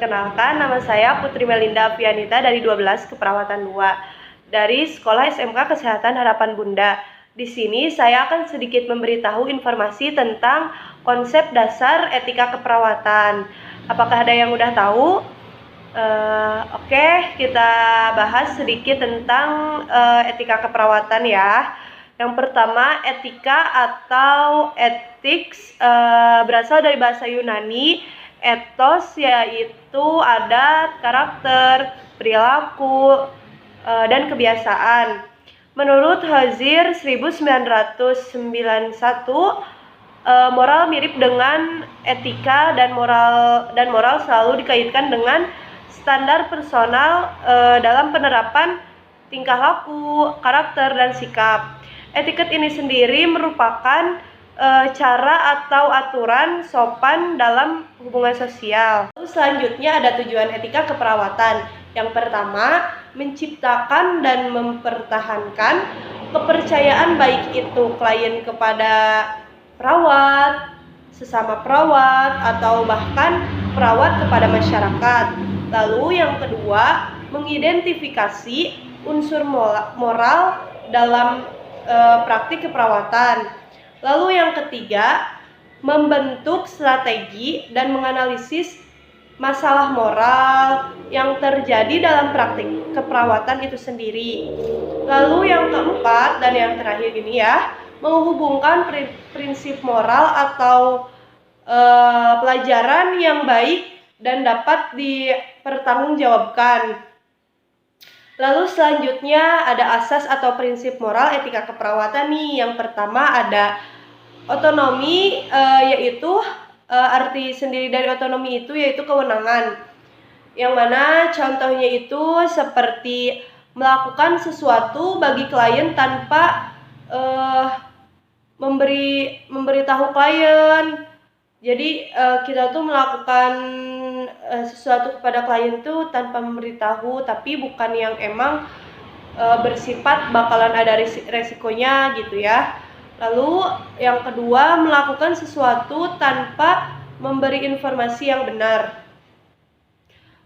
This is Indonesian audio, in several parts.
Perkenalkan, nama saya Putri Melinda Apianita dari 12 Keperawatan 2 dari Sekolah SMK Kesehatan Harapan Bunda. Di sini saya akan sedikit memberitahu informasi tentang konsep dasar etika keperawatan. Apakah ada yang udah tahu? Oke, kita bahas sedikit tentang etika keperawatan ya. Yang pertama, etika atau ethics berasal dari bahasa Yunani. Ethos yaitu adat, karakter, perilaku, dan kebiasaan. Menurut Hozir 1991, moral mirip dengan etika dan moral selalu dikaitkan dengan standar personal dalam penerapan tingkah laku, karakter, dan sikap. Etiket ini sendiri merupakan cara atau aturan sopan dalam hubungan sosial. Lalu selanjutnya ada tujuan etika keperawatan. Yang pertama, menciptakan dan mempertahankan kepercayaan baik itu klien kepada perawat, sesama perawat, atau bahkan perawat kepada masyarakat. Lalu yang kedua, mengidentifikasi unsur moral dalam praktik keperawatan. Lalu yang ketiga, membentuk strategi dan menganalisis masalah moral yang terjadi dalam praktik keperawatan itu sendiri. Lalu yang keempat dan yang terakhir ini ya, menghubungkan prinsip moral atau pelajaran yang baik dan dapat dipertanggungjawabkan. Lalu selanjutnya ada asas atau prinsip moral etika keperawatan nih. Yang pertama ada otonomi, yaitu arti sendiri dari otonomi itu yaitu kewenangan. Yang mana contohnya itu seperti melakukan sesuatu bagi klien tanpa memberitahu klien. Jadi kita tuh melakukan sesuatu kepada klien tuh tanpa memberitahu, tapi bukan yang emang bersifat bakalan ada resikonya gitu ya. Lalu yang kedua, melakukan sesuatu tanpa memberi informasi yang benar.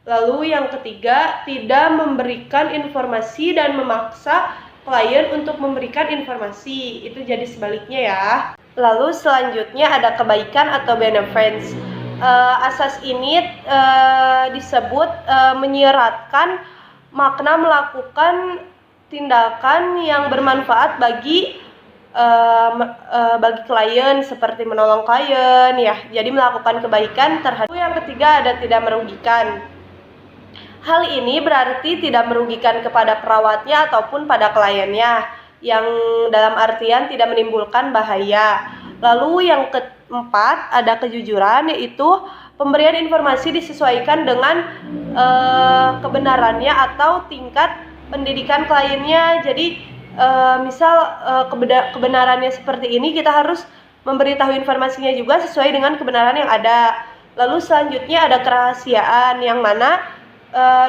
Lalu yang ketiga, tidak memberikan informasi dan memaksa klien untuk memberikan informasi. Itu jadi sebaliknya ya. Lalu selanjutnya ada kebaikan atau benefits. Asas ini disebut menyeratkan makna melakukan tindakan yang bermanfaat bagi klien, seperti menolong klien ya. Jadi melakukan kebaikan terhadap. Yang ketiga ada tidak merugikan. Hal ini berarti tidak merugikan kepada perawatnya ataupun pada kliennya, yang dalam artian tidak menimbulkan bahaya. Lalu yang keempat ada kejujuran, yaitu pemberian informasi disesuaikan dengan kebenarannya atau tingkat pendidikan kliennya. Jadi misal kebenarannya seperti ini, kita harus memberitahu informasinya juga sesuai dengan kebenaran yang ada. Lalu selanjutnya ada kerahasiaan, yang mana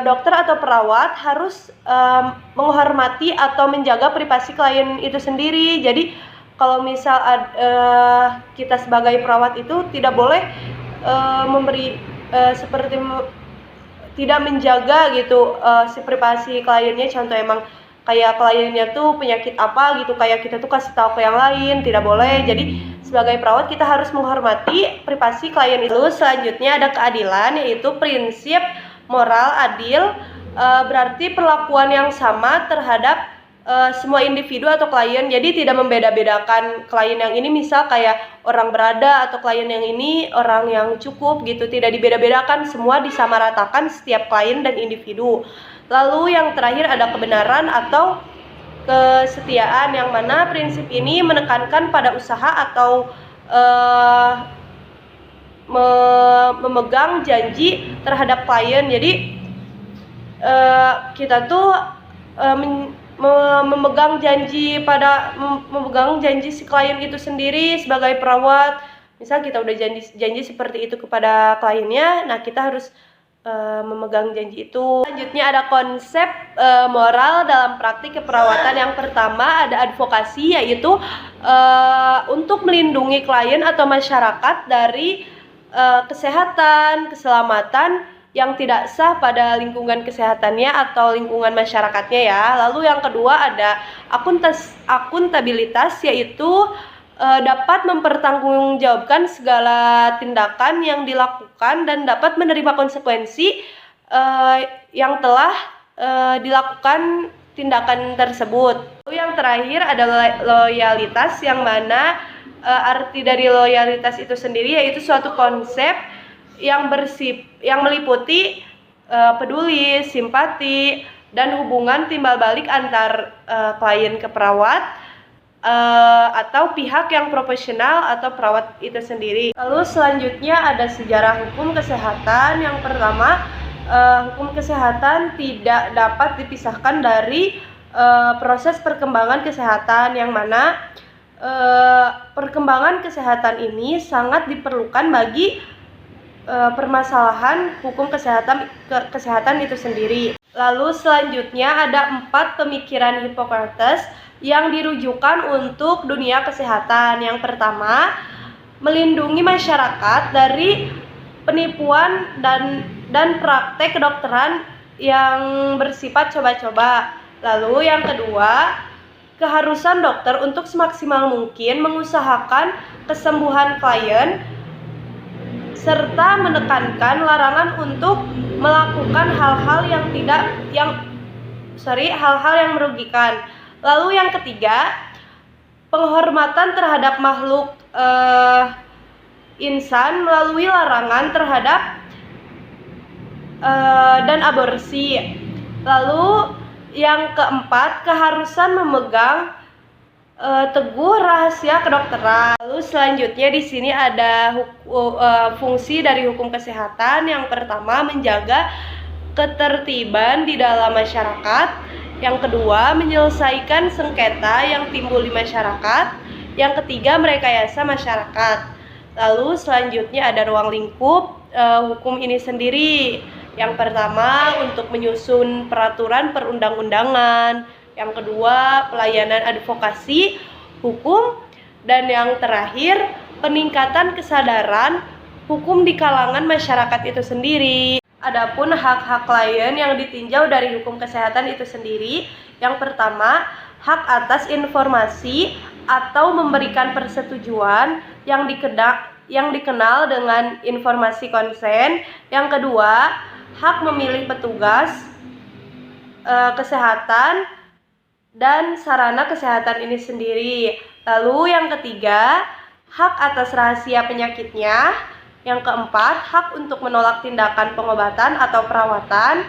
dokter atau perawat harus menghormati atau menjaga privasi klien itu sendiri. Jadi kalau misal kita sebagai perawat itu tidak boleh memberi seperti tidak menjaga gitu si privasi kliennya. Contoh emang kayak kliennya tuh penyakit apa gitu, kayak kita tuh kasih tahu ke yang lain, tidak boleh. Jadi sebagai perawat kita harus menghormati privasi klien itu. Selanjutnya ada keadilan, yaitu prinsip moral adil, berarti perlakuan yang sama terhadap semua individu atau klien. Jadi tidak membeda-bedakan klien yang ini misal kayak orang berada atau klien yang ini orang yang cukup gitu, tidak dibeda-bedakan, semua disamaratakan setiap klien dan individu. Lalu yang terakhir ada kebenaran atau kesetiaan, yang mana prinsip ini menekankan pada usaha atau memegang janji terhadap klien. Jadi kita tuh memegang janji si klien itu sendiri sebagai perawat. Misal kita udah janji seperti itu kepada kliennya, nah kita harus memegang janji itu. Selanjutnya ada konsep moral dalam praktik keperawatan. Yang pertama ada advokasi, yaitu untuk melindungi klien atau masyarakat dari kesehatan, keselamatan yang tidak sah pada lingkungan kesehatannya atau lingkungan masyarakatnya ya. Lalu yang kedua ada akuntabilitas, yaitu dapat mempertanggungjawabkan segala tindakan yang dilakukan dan dapat menerima konsekuensi yang telah dilakukan tindakan tersebut. Lalu yang terakhir adalah loyalitas, yang mana arti dari loyalitas itu sendiri yaitu suatu konsep yang meliputi peduli, simpati, dan hubungan timbal balik antar klien ke perawat atau pihak yang profesional atau perawat itu sendiri. Lalu selanjutnya ada sejarah hukum kesehatan. Yang pertama, hukum kesehatan tidak dapat dipisahkan dari proses perkembangan kesehatan, yang mana perkembangan kesehatan ini sangat diperlukan bagi permasalahan hukum kesehatan itu sendiri. Lalu selanjutnya ada 4 pemikiran Hippocrates yang dirujukan untuk dunia kesehatan. Yang pertama, melindungi masyarakat dari penipuan dan praktek kedokteran yang bersifat coba-coba. Lalu yang kedua, keharusan dokter untuk semaksimal mungkin mengusahakan kesembuhan klien serta menekankan larangan untuk melakukan hal-hal yang merugikan. Lalu yang ketiga, penghormatan terhadap makhluk insan melalui larangan terhadap dan aborsi. Lalu yang keempat, keharusan memegang teguh rahasia kedokteran. Lalu selanjutnya di sini ada fungsi dari hukum kesehatan. Yang pertama, menjaga ketertiban di dalam masyarakat. Yang kedua, menyelesaikan sengketa yang timbul di masyarakat. Yang ketiga, merekayasa masyarakat. Lalu selanjutnya ada ruang lingkup hukum ini sendiri. Yang pertama, untuk menyusun peraturan perundang-undangan. Yang kedua, pelayanan advokasi hukum. Dan yang terakhir, peningkatan kesadaran hukum di kalangan masyarakat itu sendiri. Adapun hak-hak klien yang ditinjau dari hukum kesehatan itu sendiri, yang pertama, hak atas informasi atau memberikan persetujuan yang dikenal dengan informasi konsen. Yang kedua, hak memilih petugas kesehatan dan sarana kesehatan ini sendiri. Lalu yang ketiga, hak atas rahasia penyakitnya. Yang keempat, hak untuk menolak tindakan pengobatan atau perawatan.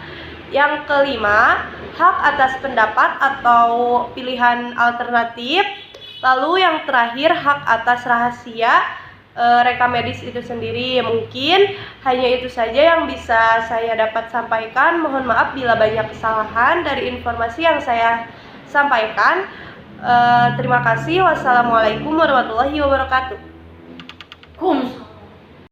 Yang kelima, hak atas pendapat atau pilihan alternatif. Lalu yang terakhir, hak atas rahasia rekam medis itu sendiri. Mungkin hanya itu saja yang bisa saya dapat sampaikan. Mohon maaf bila banyak kesalahan dari informasi yang saya sampaikan. Terima kasih. Wassalamualaikum warahmatullahi wabarakatuh.